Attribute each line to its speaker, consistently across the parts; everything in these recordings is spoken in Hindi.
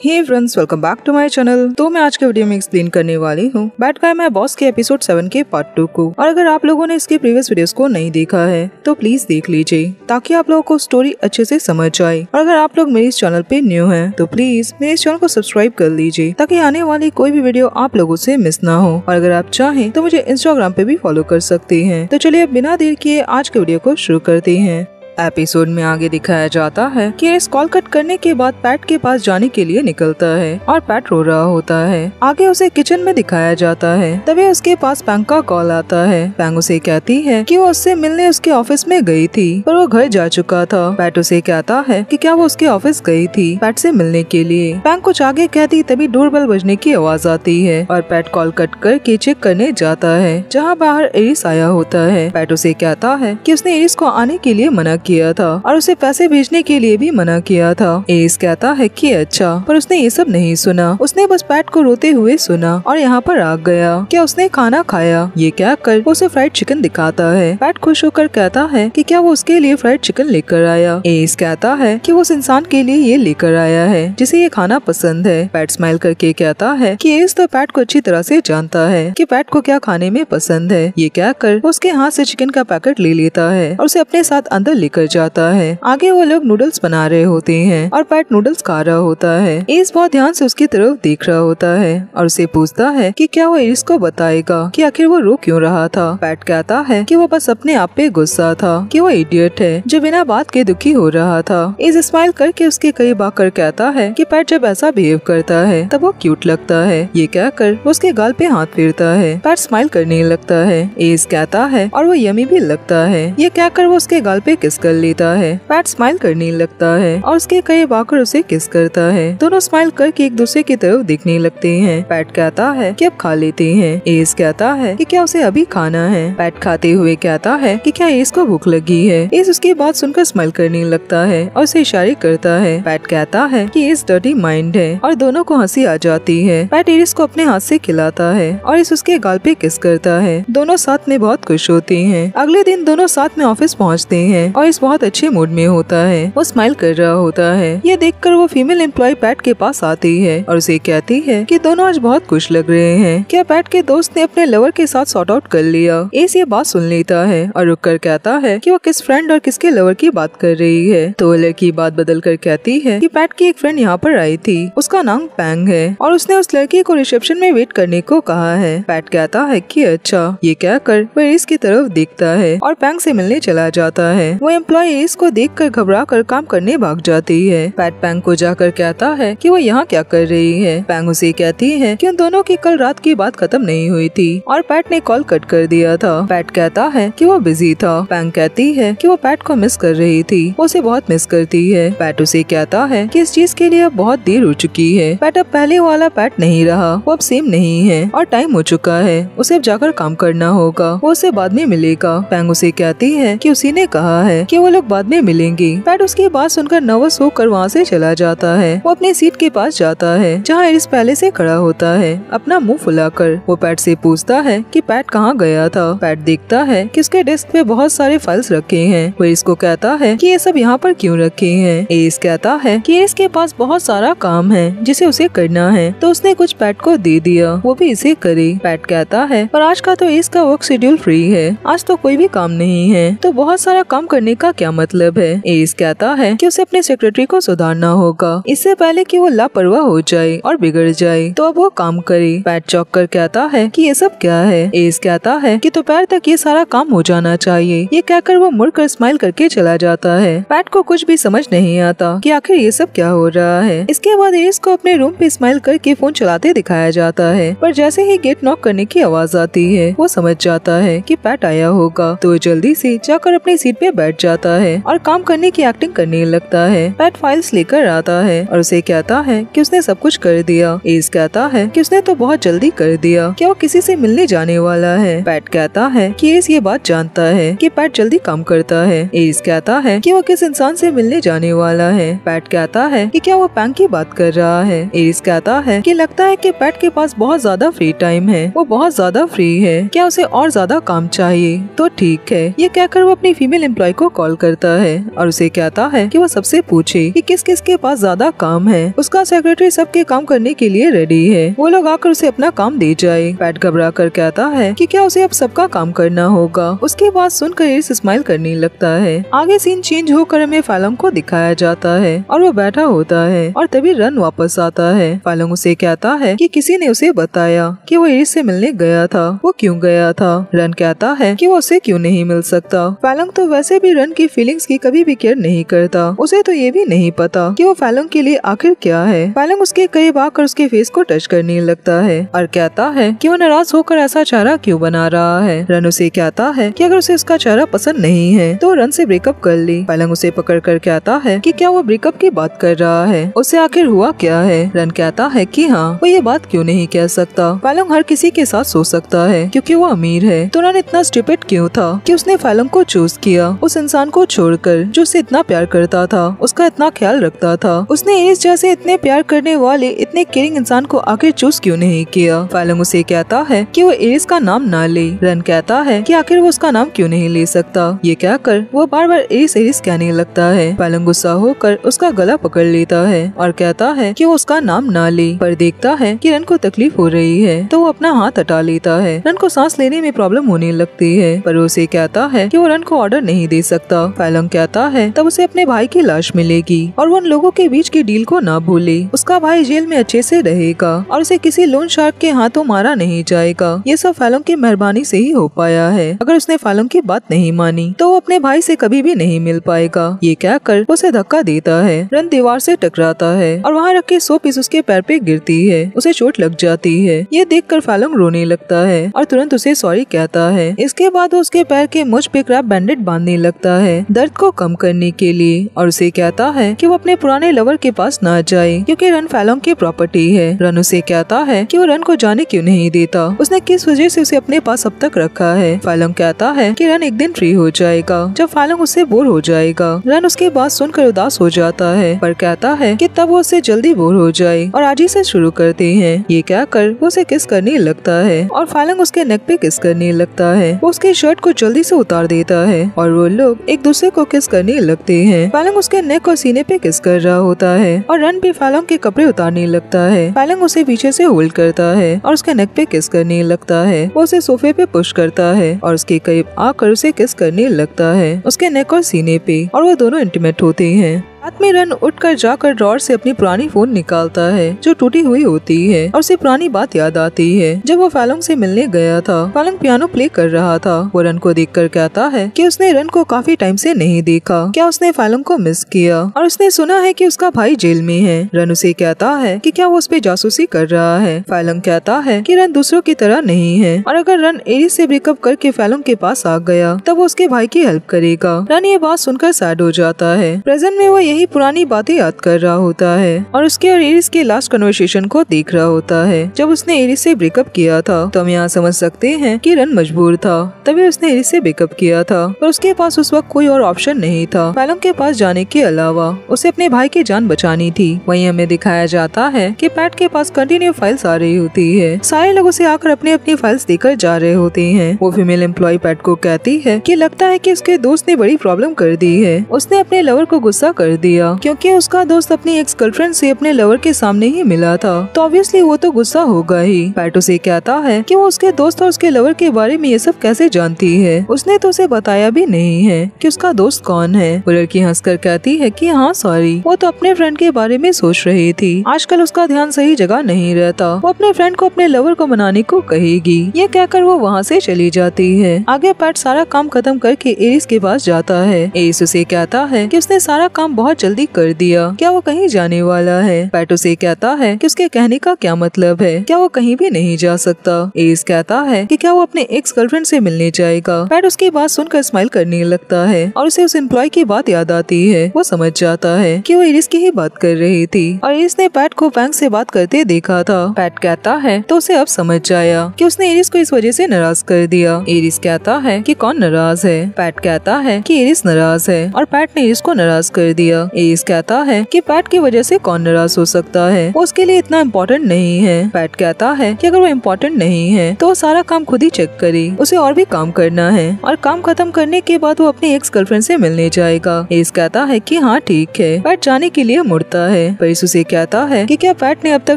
Speaker 1: Hey friends, welcome back to my channel. तो मैं आज के वीडियो में एक्सप्लेन करने वाली हूँ बैड गाय माय बॉस के एपिसोड 7 के पार्ट 2 को। और अगर आप लोगों ने इसके प्रीवियस वीडियोस को नहीं देखा है तो प्लीज देख लीजिए ताकि आप लोगों को स्टोरी अच्छे से समझ जाए। और अगर आप लोग मेरे इस चैनल पे न्यू हैं तो प्लीज मेरे इस चैनल को सब्सक्राइब कर लीजिए ताकि आने वाली कोई भी वीडियो आप लोगों से मिस ना हो। और अगर आप चाहें तो मुझे इंस्टाग्राम पे भी फॉलो कर सकते हैं। तो चलिए अब बिना देर किए आज के वीडियो को शुरू करते हैं। एपिसोड में आगे दिखाया जाता है कि एरिस कॉल कट करने के बाद पैट के पास जाने के लिए निकलता है और पैट रो रहा होता है। आगे उसे किचन में दिखाया जाता है। तभी उसके पास पैंग का कॉल आता है। पैंग उसे कहती है कि वो उससे मिलने उसके ऑफिस में गई थी पर वो घर जा चुका था। पैट उसे कहता है कि क्या वो उसके ऑफिस गई थी पैट से मिलने के लिए। पैंग कुछ आगे कहती तभी डोरबेल बजने की आवाज आती है और पैट कॉल कट करके चेक करने जाता है जहाँ बाहर एरिस आया होता है। पैट उसे कहता है कि उसने एरिस को आने के लिए मना किया था और उसे पैसे भेजने के लिए भी मना किया था। एरिस कहता है कि अच्छा, पर उसने ये सब नहीं सुना। उसने बस पैट को रोते हुए सुना और यहाँ पर आ गया। क्या उसने खाना खाया? ये क्या कर वो उसे फ्राइड चिकन दिखाता है। पैट खुश होकर कहता है कि क्या वो उसके लिए फ्राइड चिकन लेकर आया। एरिस कहता है कि वो उस इंसान के लिए ये लेकर आया है जिसे ये खाना पसंद है। पैट स्माइल करके कहता है कि एरिस तो पैट को अच्छी तरह से जानता है कि पैट को क्या खाने में पसंद है। ये क्या कर वो उसके हाथ से चिकन का पैकेट ले लेता है और उसे अपने साथ अंदर लेकर जाता है। आगे वो लोग नूडल्स बना रहे होते हैं और पैट नूडल्स खा रहा होता है। एरिस बहुत ध्यान से उसकी तरफ देख रहा होता है और उसे पूछता है कि क्या वो एरिस को बताएगा कि आखिर वो रो क्यों रहा था। पैट कहता है कि वो बस अपने आप पे गुस्सा था कि वो इडियट है जो बिना बात के दुखी हो रहा था। एरिस स्माइल करके उसके करीब आकर कहता है कि पैट जब ऐसा बिहेव करता है तब वो क्यूट लगता है। ये क्या कर वो उसके गाल पे हाथ फेरता है। पैट स्माइल करने लगता है। एरिस कहता है और वो यमी भी लगता है। ये क्या कर वो उसके गाल पे किस कर लेता है। पैट स्माइल करने लगता है और उसके करीब आकर उसे किस करता है। दोनों स्माइल करके एक दूसरे की तरफ देखने लगते हैं। पैट कहता है कि अब खा लेते हैं। एरिस कहता है कि क्या उसे अभी खाना है। पैट खाते हुए कहता है कि क्या एरिस को भूख लगी है। एरिस उसकी बात सुनकर स्माइल करने लगता है और उसे इशारे करता है। पैट कहता है कि एरिस डर्टी माइंड है और दोनों को हंसी आ जाती है। पैट एरिस को अपने हाथ से खिलाता है और एरिस उसके गाल पे किस करता है। दोनों साथ में बहुत खुश होते हैं। अगले दिन दोनों साथ में ऑफिस पहुँचते हैं और इस बहुत अच्छे मूड में होता है। वो स्माइल कर रहा होता है। ये देखकर वो फीमेल एम्प्लॉय पैट के पास आती है और उसे कहती है कि दोनों आज बहुत खुश लग रहे हैं। क्या पैट के दोस्त ने अपने लवर के साथ सॉर्ट आउट कर लिया। एरिस ये बात सुन लेता है और रुककर कहता है कि वो किस फ्रेंड और किसके लवर की बात कर रही है। तो वो लड़की बात बदल कर कहती है कि पैट की एक फ्रेंड यहाँ पर आई थी, उसका नाम पैंग है और उसने उस लड़की को रिसेप्शन में वेट करने को कहा है। पैट कहता है कि अच्छा। ये क्या कर वो एरिस की तरफ देखता है और पैंग से मिलने चला जाता है। वो एम्प्लॉय एरिस को देखकर घबरा कर काम करने भाग जाती है। पैट पैंग को जाकर कहता है कि वो यहाँ क्या कर रही है। पैंग उसे कहती है कि उन दोनों की कल रात की बात खत्म नहीं हुई थी और पैट ने कॉल कट कर दिया था। पैट कहता है कि वो बिजी था। पैंग कहती है कि वो पैट को मिस कर रही थी, वो उसे बहुत मिस करती है। पैट उसे कहता है कि इस चीज के लिए अब बहुत देर हो चुकी है। पैट अब पहले वाला पैट नहीं रहा, वो अब सेम नहीं है और टाइम हो चुका है, उसे अब जाकर काम करना होगा, वो उसे बाद में मिलेगा। पैंग उसे कहती है कि उसी ने कहा है कि वो लोग बाद में मिलेंगे। पैट उसकी बात सुनकर नर्वस होकर वहाँ से चला जाता है। वो अपनी सीट के पास जाता है जहाँ एरिस पहले से खड़ा होता है अपना मुंह फुलाकर। वो पैट से पूछता है कि पैट कहाँ गया था। पैट देखता है कि उसके डेस्क पे बहुत सारे फाइल्स रखे हैं। वो एरिस को कहता है कि ये सब यहाँ पर क्यों रखे हैं। एरिस कहता है कि एरिस के पास बहुत सारा काम है जिसे उसे करना है तो उसने कुछ पैट को दे दिया, वो भी इसे करे। पैट कहता है पर आज का तो एरिस का वर्क शेड्यूल फ्री है, आज तो कोई भी काम नहीं है, तो बहुत सारा काम करने का क्या मतलब है। एरिस कहता है कि उसे अपने सेक्रेटरी को सुधारना होगा इससे पहले कि वो लापरवाह हो जाए और बिगड़ जाए, तो अब वो काम करे। पैट चौंक कर कहता है कि ये सब क्या है। एरिस कहता है कि दोपहर तक ये सारा काम हो जाना चाहिए। ये कहकर वो मुड़कर स्माइल करके चला जाता है। पैट को कुछ भी समझ नहीं आता कि आखिर ये सब क्या हो रहा है। इसके बाद एरिस को अपने रूम पे स्माइल करके फोन चलाते दिखाया जाता है, पर जैसे ही गेट नॉक करने की आवाज आती है वो समझ जाता है कि पैट आया होगा, तो वो जल्दी से जाकर अपनी सीट पे बैठ जाता है और काम करने की एक्टिंग करने लगता है। पैट फाइल्स लेकर आता है और उसे कहता है कि उसने सब कुछ कर दिया। एरिस कहता है कि उसने तो बहुत जल्दी कर दिया, क्या वो किसी से मिलने जाने वाला है। पैट कहता है कि एरिस ये बात जानता है कि पैट जल्दी काम करता है। एरिस कहता है कि वो किस इंसान से मिलने जाने वाला है। पैट कहता है कि क्या वो पैंग की बात कर रहा है। एरिस कहता है कि लगता है कि पैट के पास बहुत ज्यादा फ्री टाइम है, वो बहुत ज्यादा फ्री है, क्या उसे और ज्यादा काम चाहिए। तो ठीक है। ये कहकर वो अपनी फीमेल एम्प्लॉय को कॉल करता है और उसे कहता है कि वो सबसे पूछे कि किस किस के पास ज्यादा काम है। उसका सेक्रेटरी सबके काम करने के लिए रेडी है, वो लोग आकर उसे अपना काम दे जाए। पैट घबरा कर कहता है कि क्या उसे अब सबका काम करना होगा। उसकी बात सुनकर एरिस स्माइल करने लगता है। आगे सीन चेंज होकर हमें फालंग को दिखाया जाता है और वो बैठा होता है और तभी रन वापस आता है। फालंग उसे कहता है कि किसी ने उसे बताया कि वो एरिस से मिलने गया था। वो क्यों गया था? रन कहता है कि वो उसे क्यों नहीं मिल सकता। फालंग तो वैसे भी रन की फीलिंग्स की कभी भी केयर नहीं करता। उसे तो ये भी नहीं पता कि वो फालंग के लिए आखिर क्या है। फालंग उसके करीब आकर उसके फेस को टच करने लगता है और कहता है कि वो नाराज होकर ऐसा चेहरा क्यों बना रहा है। रन उसे कहता है कि अगर उसे उसका चेहरा पसंद नहीं है तो रन से ब्रेकअप कर ले। फालंग उसे पकड़ कर कहता है कि क्या वो ब्रेकअप की बात कर रहा है, उसे आखिर हुआ क्या है। रन कहता है कि हाँ, वो ये बात क्यों नहीं कह सकता। फालंग हर किसी के साथ सो सकता है क्योंकि वो अमीर है। तो रन इतना स्टूपिड क्यों था कि उसने फालंग को चूज किया, उस इंसान को छोड़कर जो उसे इतना प्यार करता था, उसका इतना ख्याल रखता था। उसने एरिस जैसे इतने प्यार करने वाले इतने केयरिंग इंसान को आखिर चूज क्यों नहीं किया। फालंग उसे कहता है कि वो एरिस का नाम ना ले। रन कहता है कि आखिर वो उसका नाम क्यों नहीं ले सकता। ये कहकर वो बार बार एरिस एरिस कहने लगता है। फालंग गुस्सा होकर उसका गला पकड़ लेता है और कहता है कि वो उसका नाम ना ले, पर देखता है कि रन को तकलीफ हो रही है तो वो अपना हाथ हटा लेता है। रन को सांस लेने में प्रॉब्लम होने लगती है, पर उसे कहता है कि वो रन को ऑर्डर नहीं दे सकता। फालंग कहता है तब उसे अपने भाई की लाश मिलेगी और वो उन लोगों के बीच की डील को ना भूले। उसका भाई जेल में अच्छे से रहेगा और उसे किसी लोन शार्क के हाथों मारा नहीं जाएगा। ये सब फालंग की मेहरबानी से ही हो पाया है। अगर उसने फालंग की बात नहीं मानी तो वो अपने भाई से कभी भी नहीं मिल पाएगा। ये कहकर उसे धक्का देता है। रन दीवार से टकराता है और वहाँ रखे 100 पीस उसके पैर पे गिरती है। उसे चोट लग जाती है। ये देखकर फालंग रोने लगता है और तुरंत उसे सॉरी कहता है। इसके बाद वो उसके पैर के मुझ पे क्रैप बैंडेड बांधने लगता है दर्द को कम करने के लिए और उसे कहता है कि वो अपने पुराने लवर के पास ना जाए क्योंकि रन फालंग की प्रॉपर्टी है। रन उसे कहता है कि वो रन को जाने क्यों नहीं देता, उसने किस वजह से उसे अपने पास अब तक रखा है। फालंग कहता है कि रन एक दिन फ्री हो जाएगा जब फालंग उससे बोर हो जाएगा। रन उसकी बात सुनकर उदास हो जाता है पर कहता है कि तब वो उससे जल्दी बोर हो जाए और आज ही से शुरू करते हैं। ये कहकर वो उसे किस करने लगता है और फालंग उसके नेक पे किस करने लगता है। वो उसके शर्ट को जल्दी से उतार देता है और वो लोग एक दूसरे को किस करने लगते हैं। फालंग उसके नेक और सीने पे किस कर रहा होता है और रन भी फालंग के कपड़े उतारने लगता है। फालंग उसे पीछे से होल्ड करता है और उसके नेक पे किस करने लगता है। वो उसे सोफे पे पुश करता है और उसके करीब आकर उसे किस करने लगता है उसके नेक और सीने पे और वो दोनों इंटीमेट होते हैं। रात में रन उठकर जाकर ड्रॉर से अपनी पुरानी फोन निकालता है जो टूटी हुई होती है और उसे पुरानी बात याद आती है जब वो फालंग से मिलने गया था। फालंग पियानो प्ले कर रहा था। वो रन को देखकर कहता है कि उसने रन को काफी टाइम से नहीं देखा, क्या उसने फालंग को मिस किया और उसने सुना है कि उसका भाई जेल में है। रन उसे कहता है कि क्या वो उस पे जासूसी कर रहा है। फालंग कहता है कि रन दूसरों की तरह नहीं है और अगर रन एरिस से ब्रेकअप करके फालंग के पास आ गया तब वो उसके भाई की हेल्प करेगा। रन ये बात सुनकर सैड हो जाता है। प्रेजेंट में वो यही पुरानी बातें याद कर रहा होता है और उसके और एरिस के लास्ट कन्वर्सेशन को देख रहा होता है जब उसने एरिस से ब्रेकअप किया था। तो हम यहाँ समझ सकते हैं कि रन मजबूर था तभी उसने एरिस से ब्रेकअप किया था, पर उसके पास उस वक्त कोई और ऑप्शन नहीं था फालंग के पास जाने के अलावा। उसे अपने भाई की जान बचानी थी। वहीं हमें दिखाया जाता है कि पैट के पास कंटिन्यू फाइल्स आ रही होती है। सारे लोग उसे आकर अपनी अपनी फाइल्स देकर जा रहे होते हैं। वो फीमेल एम्प्लॉय पैट को कहती है कि लगता है कि उसके दोस्त ने बड़ी प्रॉब्लम कर दी है। उसने अपने लवर को गुस्सा कर दिया क्योंकि उसका दोस्त अपनी एक्स गर्लफ्रेंड से अपने लवर के सामने ही मिला था, तो ऑब्वियसली वो तो गुस्सा होगा ही। पैट उसे कहता है कि वो उसके दोस्त और उसके लवर के बारे में ये सब कैसे जानती है, उसने तो उसे बताया भी नहीं है कि उसका दोस्त कौन है। वो लड़की हंसकर कहती है कि हाँ सॉरी, वो तो अपने फ्रेंड के बारे में सोच रही थी। आजकल उसका ध्यान सही जगह नहीं रहता, वो अपने फ्रेंड को अपने लवर को मनाने को कहेगी। ये कहकर वो वहाँ से चली जाती है। आगे पैट सारा काम खत्म करके एरिस के पास जाता है। एरिस उसे कहता है कि उसने सारा काम बहुत जल्दी कर दिया, क्या वो कहीं जाने वाला है। पैट उसे कहता है कि उसके कहने का क्या मतलब है, क्या वो कहीं भी नहीं जा सकता। एरिस कहता है कि क्या वो अपने एक्स गर्लफ्रेंड से मिलने जाएगा। पैट उसकी बात सुनकर स्माइल करने लगता है और उसे उस एम्प्लॉय की बात याद आती है। वो समझ जाता है कि वो एरिस की ही बात कर रही थी और एरिस ने पैट को बैंक से बात करते देखा था। पैट कहता है तो उसे अब समझ आया कि उसने एरिस को इस वजह से नाराज कर दिया। एरिस कहता है कि कौन नाराज है। पैट कहता है कि एरिस नाराज है और पैट ने एरिस को नाराज कर दिया। एस कहता है कि पैट की वजह से कौन नाराज हो सकता है, वो उसके लिए इतना इम्पोर्टेंट नहीं है। पैट कहता है कि अगर वो इम्पोर्टेंट नहीं है तो वो सारा काम खुद ही चेक करे, उसे और भी काम करना है और काम खत्म करने के बाद वो अपनी एक्स गर्लफ्रेंड से मिलने जाएगा। एस कहता है कि हाँ ठीक है। पैट जाने के लिए मुड़ता है पर एस उसे कहता है कि क्या पैट ने अब तक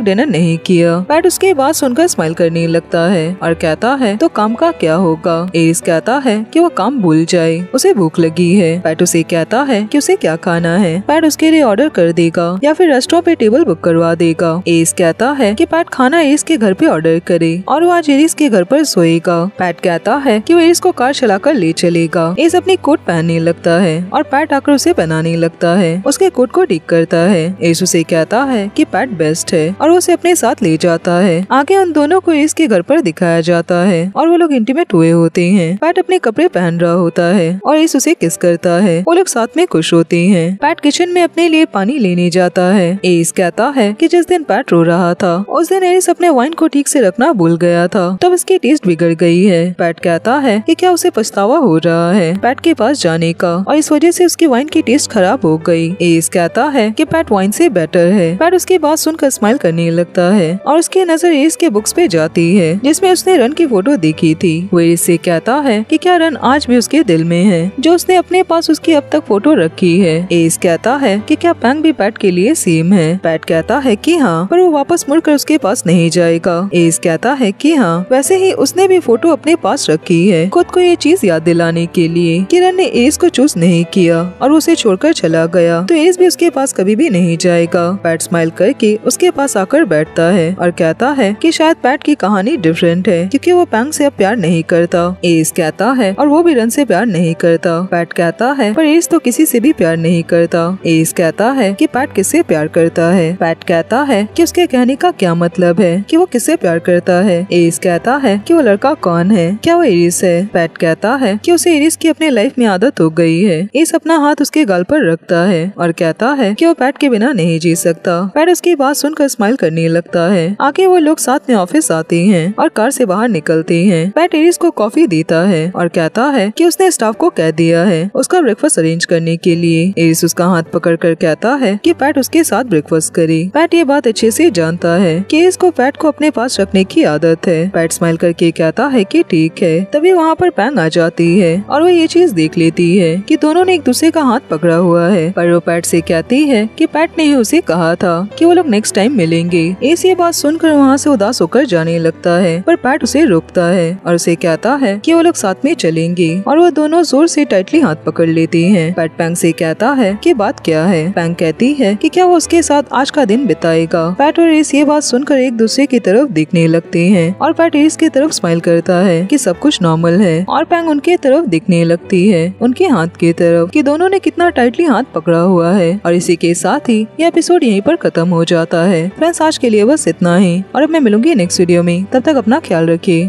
Speaker 1: डिनर नहीं किया। पैट उसके बात सुनकर स्माइल करने लगता है और कहता है तो काम का क्या होगा। एस कहता है कि वो काम भूल जाए, उसे भूख लगी है। पैट उसे कहता है कि उसे क्या खाना है। पैट उसके लिए ऑर्डर कर देगा या फिर रेस्टोरेंट पे टेबल बुक करवा देगा। एस कहता है कि पैट खाना एस के घर पे ऑर्डर करे और वो आज एरिस के घर पर सोएगा। पैट कहता है कि वो एरिस को कार चलाकर ले चलेगा। एस अपनी कोट पहनने लगता है और पैट आकर उसे पहनाने लगता है, उसके कोट को ठीक करता है। एस उसे कहता है कि पैट बेस्ट है और वो उसे अपने साथ ले जाता है। आगे उन दोनों को एस के घर पर दिखाया जाता है और वो लोग इंटीमेट हुए होते हैं। पैट अपने कपड़े पहन रहा होता है और एस उसे किस करता है। वो लोग साथ में खुश होते हैं। पैट किचन में अपने लिए पानी लेने जाता है। एस कहता है कि जिस दिन पैट रो रहा था उस दिन एस अपने वाइन को ठीक से रखना भूल गया था, तब उसकी टेस्ट बिगड़ गई है। पैट कहता है कि क्या उसे पछतावा हो रहा है पैट के पास जाने का और इस वजह से उसकी वाइन की टेस्ट खराब हो गई। एस कहता है कि पैट वाइन से बेटर है। पैट उसकी बात सुनकर स्माइल करने लगता है और उसकी नजर एस के बुक्स पे जाती है जिसमें उसने रन की फोटो देखी थी। वो एस से कहता है कि क्या रन आज भी उसके दिल में है जो उसने अपने पास उसकी अब तक फोटो रखी है। एस कहता है कि क्या पैंग भी पैट के लिए सेम है। पैट कहता है कि हाँ, पर वो वापस मुड़कर उसके पास नहीं जाएगा। एस कहता है कि हाँ, वैसे ही उसने भी फोटो अपने पास रखी है खुद को ये चीज याद दिलाने के लिए कि रन ने एस को चूज नहीं किया और उसे छोड़कर चला गया, तो एस भी उसके पास कभी भी नहीं जाएगा। पैट स्माइल करके उसके पास आकर बैठता है और कहता है कि शायद पैट की कहानी डिफरेंट है क्योंकि वो पैंग से अब प्यार नहीं करता। एस कहता है और वो भी रन से प्यार नहीं करता। पैट कहता है पर एस तो किसी से भी प्यार नहीं करता। एस कहता है कि पैट किससे प्यार करता है। पैट कहता है कि उसके कहने का क्या मतलब है कि वो किससे प्यार करता है। एस कहता है कि वो लड़का कौन है, क्या वो एरिस है। पैट कहता है कि उसे एरिस की अपने लाइफ में आदत हो गई है। एस अपना हाथ उसके गाल पर रखता है और कहता है कि वो पैट के बिना नहीं जी सकता। पैट उसकी बात सुनकर स्माइल करने लगता है। आगे वो लोग साथ में ऑफिस आते हैं और कार से बाहर निकलते हैं। पैट एरिस को कॉफी देता है और कहता है कि उसने स्टाफ को कह दिया है उसका ब्रेकफास्ट अरेंज करने के लिए। एरिस उसका हाथ पकड़कर कहता है कि पैट उसके साथ ब्रेकफास्ट करे। पैट ये बात अच्छे से जानता है कि एरिस को पैट को अपने पास रखने की आदत है। पैट स्माइल करके कहता है कि ठीक है। तभी वहाँ पर पैंग आ जाती है और वो ये चीज देख लेती है कि दोनों ने एक दूसरे का हाथ पकड़ा हुआ है, पर वो पैट से कहती है कि पैट ने ही उसे कहा था कि वो लोग नेक्स्ट टाइम मिलेंगे। एस ये बात सुनकर वहाँ से उदास होकर जाने लगता है, पर पैट उसे रोकता है और उसे कहता है कि वो लोग साथ में चलेंगे और वो दोनों जोर से टाइटली हाथ पकड़ लेते हैं। पैट पैंग से कहता है कि बात क्या है। पैंग कहती है कि क्या वो उसके साथ आज का दिन बिताएगा। पैट और एस ये बात सुनकर एक दूसरे की तरफ देखने लगते हैं और पैट एस की तरफ स्माइल करता है कि सब कुछ नॉर्मल है और पैंग उनके तरफ दिखने लगती है उनके हाथ की तरफ कि दोनों ने कितना टाइटली हाथ पकड़ा हुआ है। और इसी के साथ ही ये एपिसोड यहीं पर खत्म हो जाता है। फ्रेंड्स, आज के लिए बस इतना ही और अब मैं मिलूंगी नेक्स्ट वीडियो में। तब तक अपना ख्याल रखिए।